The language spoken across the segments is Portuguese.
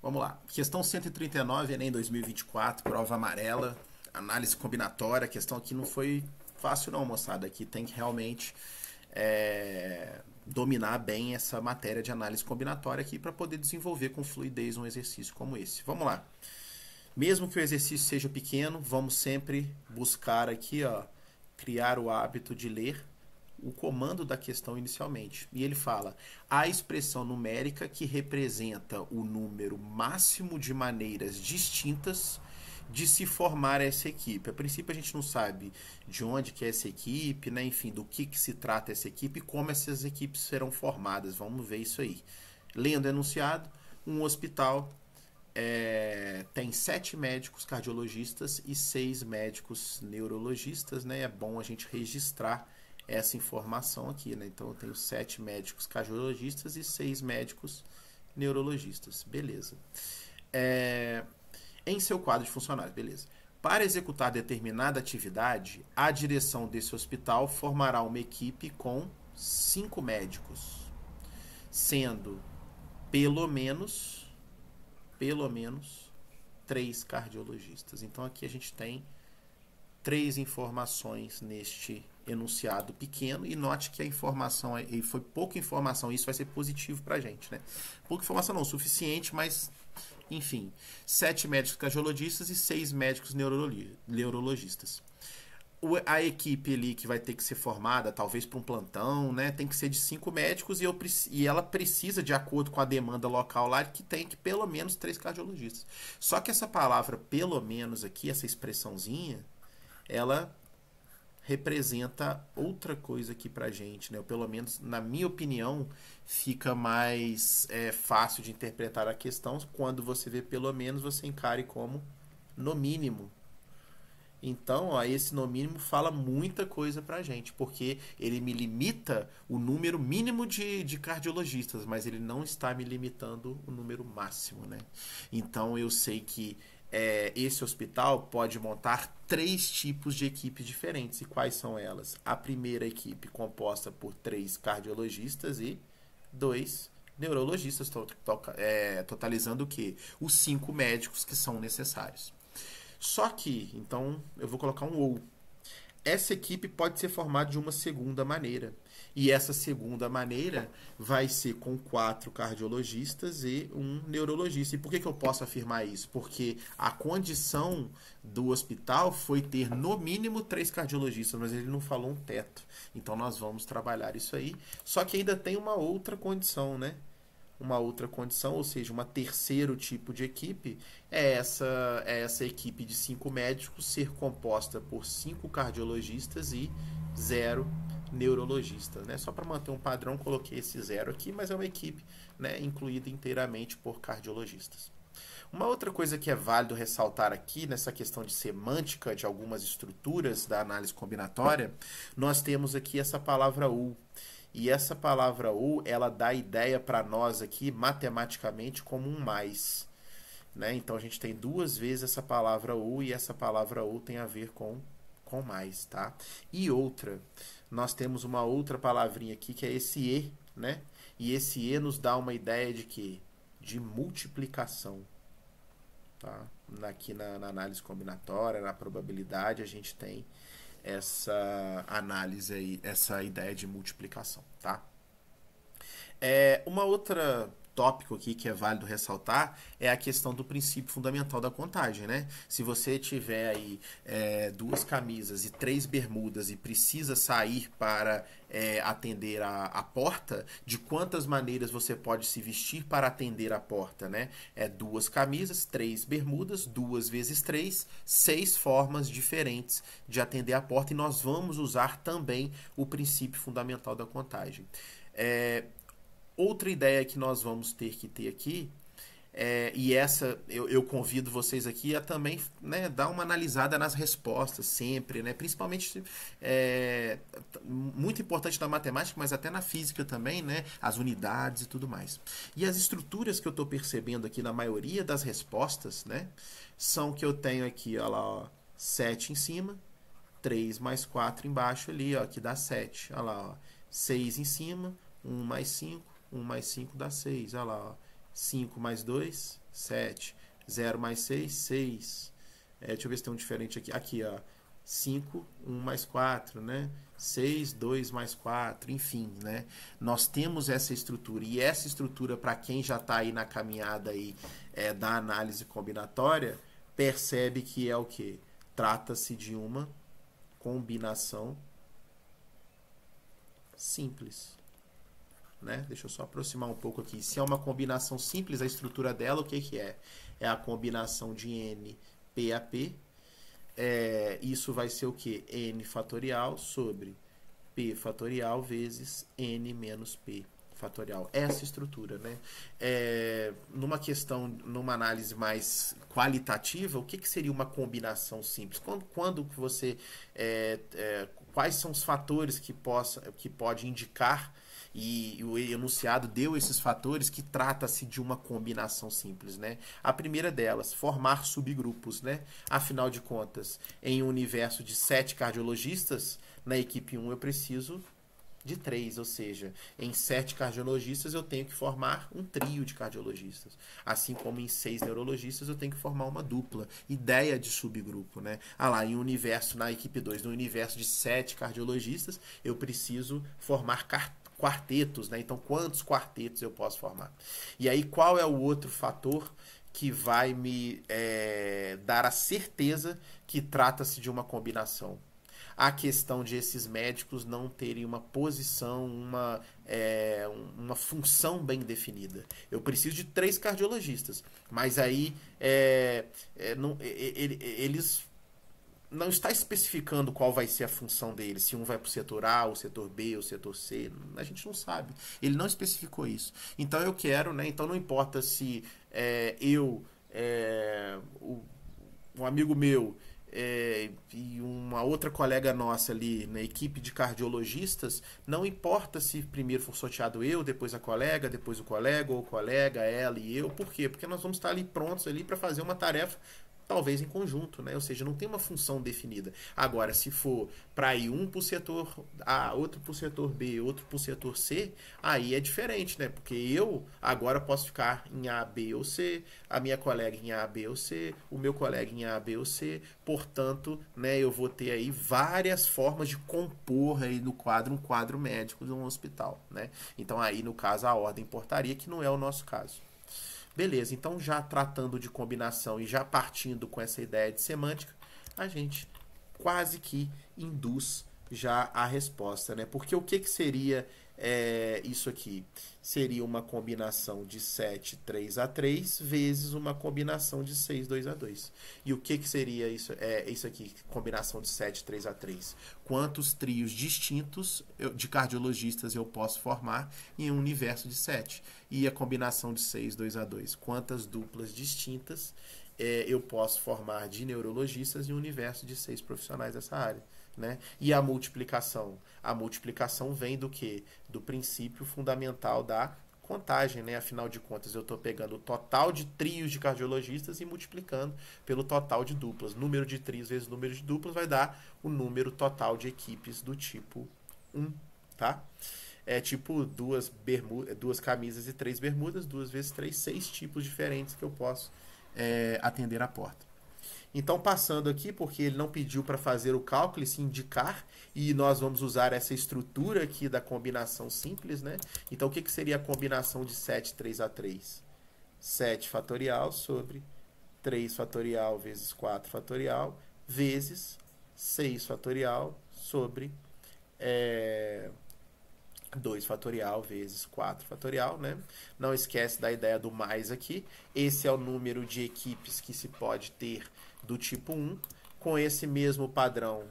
Vamos lá. Questão 139, Enem 2024, prova amarela, análise combinatória. A questão aqui não foi fácil não, moçada. Aqui tem que realmente dominar bem essa matéria de análise combinatória aqui para poder desenvolver com fluidez um exercício como esse. Vamos lá. Mesmo que o exercício seja pequeno, vamos sempre buscar aqui, ó, criar o hábito de ler o comando da questão inicialmente. E ele fala: a expressão numérica que representa o número máximo de maneiras distintas de se formar essa equipe. A princípio a gente não sabe de onde que é essa equipe, né? Enfim, do que se trata essa equipe e como essas equipes serão formadas. Vamos ver isso aí. Lendo o enunciado, um hospital tem 7 médicos cardiologistas e 6 médicos neurologistas, né? É bom a gente registrar essa informação aqui, né? Então eu tenho 7 médicos cardiologistas e 6 médicos neurologistas. Beleza. Em seu quadro de funcionários, beleza. Para executar determinada atividade, a direção desse hospital formará uma equipe com 5 médicos, sendo pelo menos 3 cardiologistas. Então aqui a gente tem 3 informações neste enunciado pequeno, e note que a informação aí foi pouca informação, isso vai ser positivo pra gente, né? Pouca informação não, suficiente, mas enfim, 7 médicos cardiologistas e 6 médicos neurologistas. A equipe ali que vai ter que ser formada, talvez para um plantão, né, tem que ser de 5 médicos e ela precisa, de acordo com a demanda local lá, que tem que pelo menos 3 cardiologistas. Só que essa palavra pelo menos aqui, essa expressãozinha, ela representa outra coisa aqui pra gente, né? Ou pelo menos, na minha opinião, fica mais fácil de interpretar a questão quando você vê pelo menos, você encare como no mínimo. Então, ó, esse no mínimo fala muita coisa pra gente, porque ele me limita o número mínimo de cardiologistas, mas ele não está me limitando o número máximo, né? Então, eu sei que esse hospital pode montar 3 tipos de equipes diferentes. E quais são elas? A primeira equipe composta por 3 cardiologistas e 2 neurologistas, totalizando o quê? Os 5 médicos que são necessários. Só que, então, eu vou colocar um ou. Essa equipe pode ser formada de uma segunda maneira. E essa segunda maneira vai ser com 4 cardiologistas e um neurologista. E por que eu posso afirmar isso? Porque a condição do hospital foi ter no mínimo 3 cardiologistas, mas ele não falou um teto. Então nós vamos trabalhar isso aí. Só que ainda tem uma outra condição, né? Uma outra condição, ou seja, um terceiro tipo de equipe, é essa equipe de 5 médicos ser composta por 5 cardiologistas e 0 neurologistas, né? Só para manter um padrão, coloquei esse 0 aqui, mas é uma equipe, né, incluída inteiramente por cardiologistas. Uma outra coisa que é válido ressaltar aqui nessa questão de semântica de algumas estruturas da análise combinatória, nós temos aqui essa palavra ou. E essa palavra ou, ela dá ideia para nós aqui, matematicamente, como um mais. Né? Então, a gente tem 2 vezes essa palavra ou, e essa palavra ou tem a ver com mais. Tá? E outra, nós temos uma outra palavrinha aqui, que é esse e. Né? E esse e nos dá uma ideia de quê? De multiplicação. Tá? Aqui na análise combinatória, na probabilidade, a gente tem essa análise aí, essa ideia de multiplicação, tá? Uma outra tópico aqui que é válido ressaltar é a questão do princípio fundamental da contagem, né? Se você tiver aí 2 camisas e 3 bermudas e precisa sair para atender a porta, de quantas maneiras você pode se vestir para atender a porta, né? 2 camisas, 3 bermudas, 2 vezes 3, 6 formas diferentes de atender a porta, e nós vamos usar também o princípio fundamental da contagem. Outra ideia que nós vamos ter que ter aqui, e essa eu convido vocês aqui a também, né, dar uma analisada nas respostas sempre, né, principalmente muito importante na matemática, mas até na física também, né, as unidades e tudo mais. E as estruturas que eu estou percebendo aqui na maioria das respostas, né, são que eu tenho aqui, olha lá, ó, 7 em cima, 3 mais 4 embaixo ali, ó, que dá 7. Olha lá, ó, 6 em cima, 1 mais 5. 1 mais 5 dá 6. Olha lá, ó. 5 mais 2, 7. 0 mais 6, 6. Deixa eu ver se tem um diferente aqui. Aqui, ó. 5, 1 mais 4, né? 6, 2 mais 4, enfim, né? Nós temos essa estrutura. E essa estrutura, para quem já está aí na caminhada aí, da análise combinatória, percebe que é o quê? Trata-se de uma combinação simples. Né? Deixa eu só aproximar um pouco aqui. Se é uma combinação simples, a estrutura dela, o que, que é? É a combinação de n, p a p. Isso vai ser o que? N fatorial sobre p fatorial vezes n menos p fatorial. Essa estrutura, né? Numa questão, numa análise mais qualitativa, o que, que seria uma combinação simples? Quando você... quais são os fatores que pode indicar, e o enunciado deu esses fatores, que trata-se de uma combinação simples, né? A primeira delas, formar subgrupos, né? Afinal de contas, em um universo de 7 cardiologistas, na equipe 1 eu preciso de 3, ou seja, em 7 cardiologistas eu tenho que formar um trio de cardiologistas. Assim como em 6 neurologistas eu tenho que formar uma dupla. Ideia de subgrupo, né? Lá, em um universo, na equipe 2, no universo de 7 cardiologistas, eu preciso formar quartetos, né? Então, quantos quartetos eu posso formar? E aí, qual é o outro fator que vai me dar a certeza que trata-se de uma combinação? A questão de esses médicos não terem uma posição, uma função bem definida. Eu preciso de 3 cardiologistas, mas aí eles não está especificando qual vai ser a função dele, se um vai para o setor A, o setor B, o setor C, a gente não sabe. Ele não especificou isso. Então eu quero, né? Então não importa se um amigo meu e uma outra colega nossa ali na equipe de cardiologistas, não importa se primeiro for sorteado eu, depois a colega, depois o colega, ou o colega, ela e eu. Por quê? Porque nós vamos estar ali prontos ali para fazer uma tarefa, talvez em conjunto, né? Ou seja, não tem uma função definida. Agora, se for para ir um para o setor A, outro para o setor B, outro para o setor C, aí é diferente, né? Porque eu agora posso ficar em A, B ou C, a minha colega em A, B ou C, o meu colega em A, B ou C. Portanto, né, eu vou ter aí várias formas de compor aí no quadro, um quadro médico de um hospital, né? Então aí, no caso, a ordem portaria, que não é o nosso caso. Beleza, então já tratando de combinação e já partindo com essa ideia de semântica, a gente quase que induz já a resposta, né? Porque o que seria isso aqui? Seria uma combinação de 7, 3 a 3 vezes uma combinação de 6, 2 a 2. E o que seria isso aqui? Combinação de 7, 3 a 3. Quantos trios distintos de cardiologistas eu posso formar em um universo de 7? E a combinação de 6, 2 a 2. Quantas duplas distintas eu posso formar de neurologistas em um universo de 6 profissionais dessa área? Né? E a multiplicação? A multiplicação vem do quê? Do princípio fundamental da contagem, né? Afinal de contas, eu estou pegando o total de trios de cardiologistas e multiplicando pelo total de duplas. Número de trios vezes número de duplas vai dar o número total de equipes do tipo 1, tá? É tipo duas camisas e 3 bermudas, 2 vezes 3, 6 tipos diferentes que eu posso atender a porta. Então, passando aqui, porque ele não pediu para fazer o cálculo, se indicar, e nós vamos usar essa estrutura aqui da combinação simples, né? Então, o que seria a combinação de 7, 3 a 3? 7 fatorial sobre 3 fatorial vezes 4 fatorial vezes 6 fatorial sobre 2 fatorial vezes 4 fatorial, né? Não esquece da ideia do mais aqui. Esse é o número de equipes que se pode ter do tipo 1. Com esse mesmo padrão,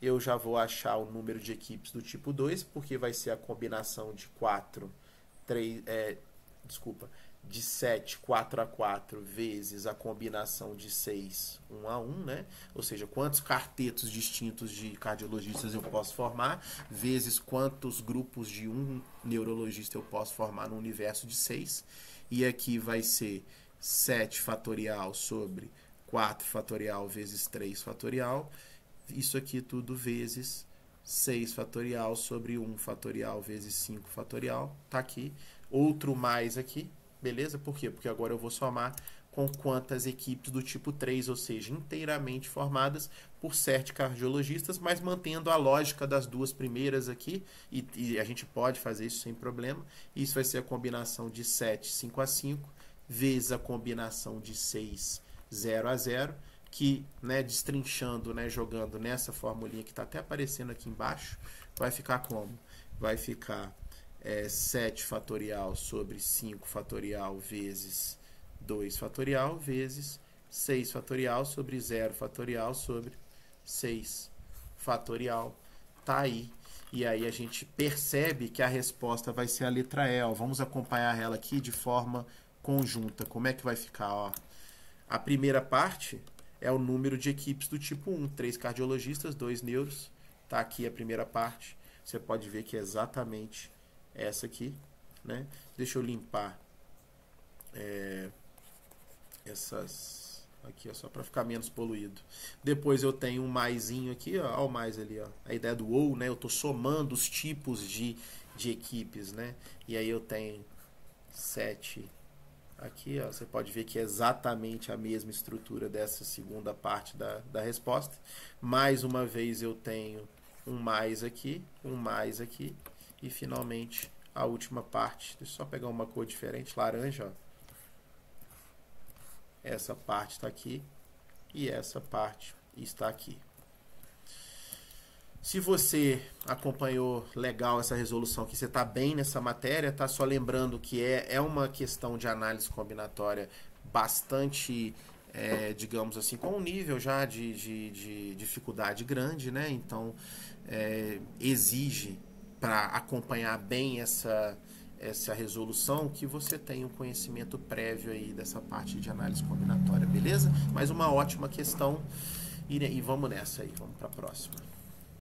eu já vou achar o número de equipes do tipo 2, porque vai ser a combinação de 7, 4 a 4 vezes a combinação de 6, 1 a 1, né? Ou seja, quantos quartetos distintos de cardiologistas eu posso formar, vezes quantos grupos de um neurologista eu posso formar no universo de 6. E aqui vai ser 7 fatorial sobre 4 fatorial vezes 3 fatorial. Isso aqui tudo vezes 6 fatorial sobre 1 fatorial vezes 5 fatorial. Tá aqui. Outro mais aqui. beleza? Por quê? Porque agora eu vou somar com quantas equipes do tipo 3, ou seja, inteiramente formadas por 7 cardiologistas, mas mantendo a lógica das duas primeiras aqui, e a gente pode fazer isso sem problema. Isso vai ser a combinação de 7, 5 a 5, vezes a combinação de 6, 0 a 0, que, né, destrinchando, né, jogando nessa formulinha que está até aparecendo aqui embaixo, vai ficar como? Vai ficar 7 fatorial sobre 5 fatorial vezes 2 fatorial vezes 6 fatorial sobre 0 fatorial sobre 6 fatorial. Tá aí. E aí a gente percebe que a resposta vai ser a letra E. Ó. Vamos acompanhar ela aqui de forma conjunta. Como é que vai ficar? Ó? A primeira parte é o número de equipes do tipo 1. 3 cardiologistas, 2 neuros. Tá aqui a primeira parte. Você pode ver que é exatamente essa aqui. Né? Deixa eu limpar essas aqui, ó, só para ficar menos poluído. Depois eu tenho um maisinho aqui, ó, o mais ali, ó, a ideia do ou, né? Eu tô somando os tipos de equipes, né? E aí eu tenho 7 aqui, ó, você pode ver que é exatamente a mesma estrutura dessa segunda parte da resposta. Mais uma vez eu tenho um mais aqui, e finalmente a última parte. Deixa eu só pegar uma cor diferente, laranja, ó. Essa parte está aqui e essa parte está aqui. Se você acompanhou legal essa resolução, que você está bem nessa matéria, tá? Só lembrando que é uma questão de análise combinatória bastante, digamos assim, com um nível já de dificuldade grande, né? Então, exige, para acompanhar bem essa resolução, que você tenha um conhecimento prévio aí dessa parte de análise combinatória, beleza? Mas uma ótima questão, e vamos nessa aí, vamos para a próxima.